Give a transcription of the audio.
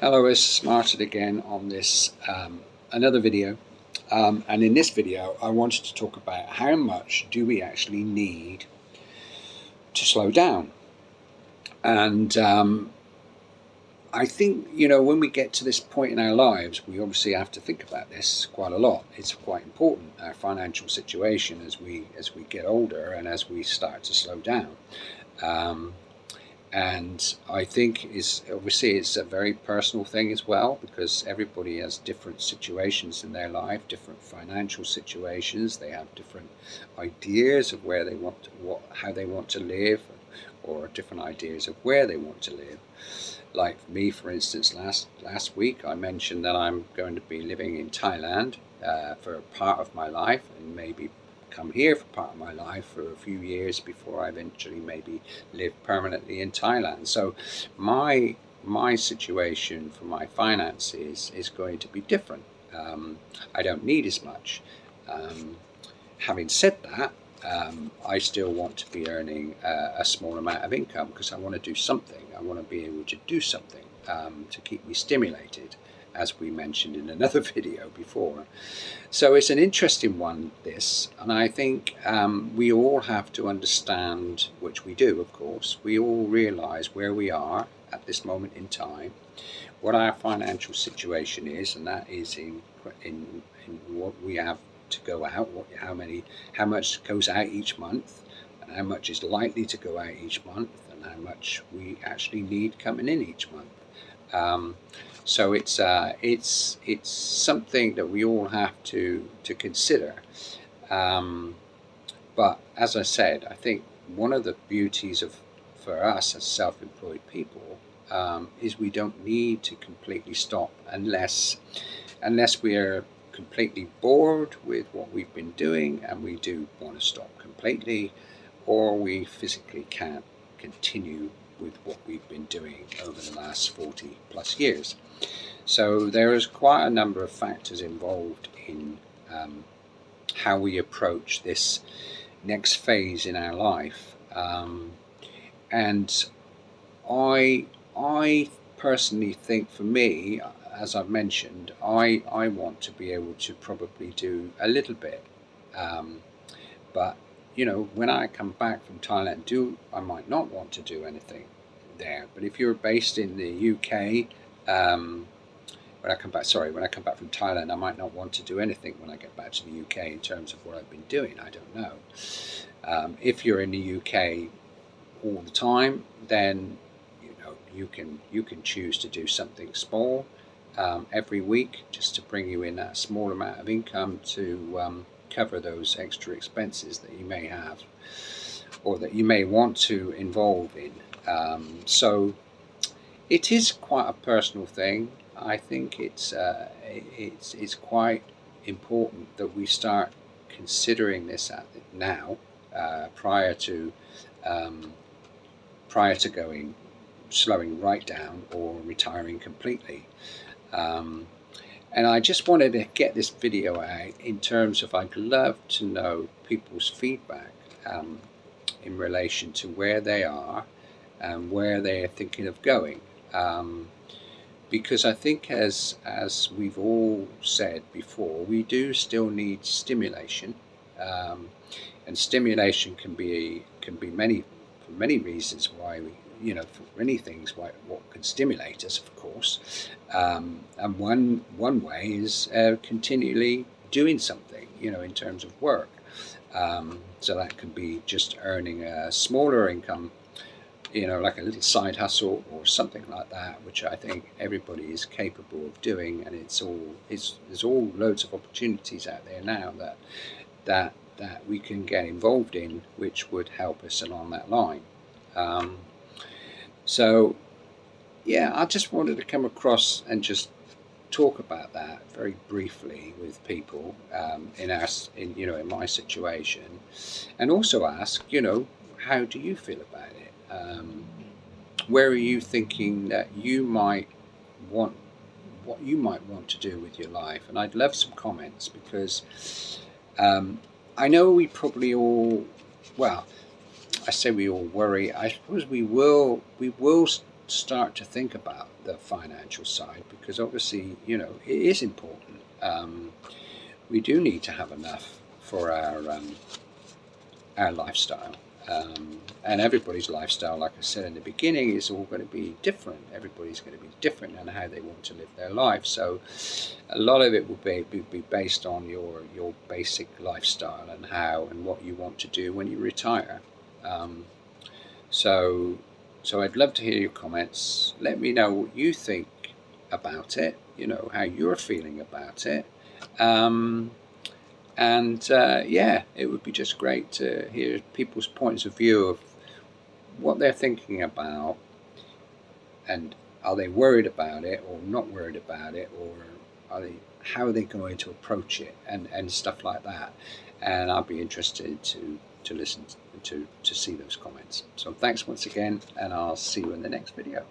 Hello, it's Martin again on this another video, and in this video I wanted to talk about how much do we actually need to slow down. And I think, when we get to this point in our lives, we obviously have to think about this quite a lot. It's quite important, our financial situation as we get older and as we start to slow down. And I think it's a very personal thing as well, because everybody has different situations in their life, different financial situations. They have different ideas of where they want to, how they want to live, or different ideas of where they want to live. Like me, for instance, last week I mentioned that I'm going to be living in Thailand for a part of my life, and maybe come here for part of my life for a few years before I eventually maybe live permanently in Thailand. So my situation for my finances is going to be different. I don't need as much. Having said that, I still want to be earning a small amount of income, because I want to do something. I want to be able to do something to keep me stimulated, as we mentioned in another video before. So it's an interesting one, this, and I think we all have to understand, which we do, of course, we all realise where we are at this moment in time, what our financial situation is, and that is in what we have to go out, how much goes out each month, and how much is likely to go out each month, and how much we actually need coming in each month. So it's something that we all have to consider. But as I said, I think one of the beauties for us as self-employed people is we don't need to completely stop unless we are completely bored with what we've been doing and we do want to stop completely, or we physically can't continue with what we've been doing over the last 40 plus years. So there is quite a number of factors involved in how we approach this next phase in our life, and I personally think, for me, as I've mentioned, I want to be able to probably do a little bit, but when I come back from Thailand, I might not want to do anything there. But if you're based in the UK, when I come back from Thailand, I might not want to do anything when I get back to the UK in terms of what I've been doing. I don't know. If you're in the UK all the time, then you can choose to do something small every week, just to bring you in that small amount of income to cover those extra expenses that you may have, or that you may want to involve in. So it is quite a personal thing. I think it's quite important that we start considering this now, prior to slowing right down or retiring completely. And I just wanted to get this video out in terms of, I'd love to know people's feedback in relation to where they are and where they're thinking of going. Because I think, as we've all said before, we do still need stimulation, and stimulation can be for many reasons why for many things what can stimulate us, of course. And one way is continually doing something, in terms of work. So that can be just earning a smaller income, like a little side hustle or something like that, which I think everybody is capable of doing. And there's all loads of opportunities out there now that we can get involved in, which would help us along that line. So yeah, I just wanted to come across and just talk about that very briefly with people in my situation, and also ask, how do you feel about it? Where are you thinking that you might want, what you might want to do with your life? And I'd love some comments, because I know we probably all, well, I say we all worry. I suppose we will start to think about the financial side, because obviously, you know, it is important. We do need to have enough for our lifestyle. And everybody's lifestyle, like I said in the beginning, is all going to be different. Everybody's going to be different in how they want to live their life. So a lot of it will be based on your basic lifestyle and how and what you want to do when you retire. So I'd love to hear your comments. Let me know what you think about it, you know, how you're feeling about it. Yeah, it would be just great to hear people's points of view of what they're thinking about, and are they worried about it or not worried about it, or how are they going to approach it, and stuff like that. And I'll be interested to listen to see those comments. So thanks once again, and I'll see you in the next video.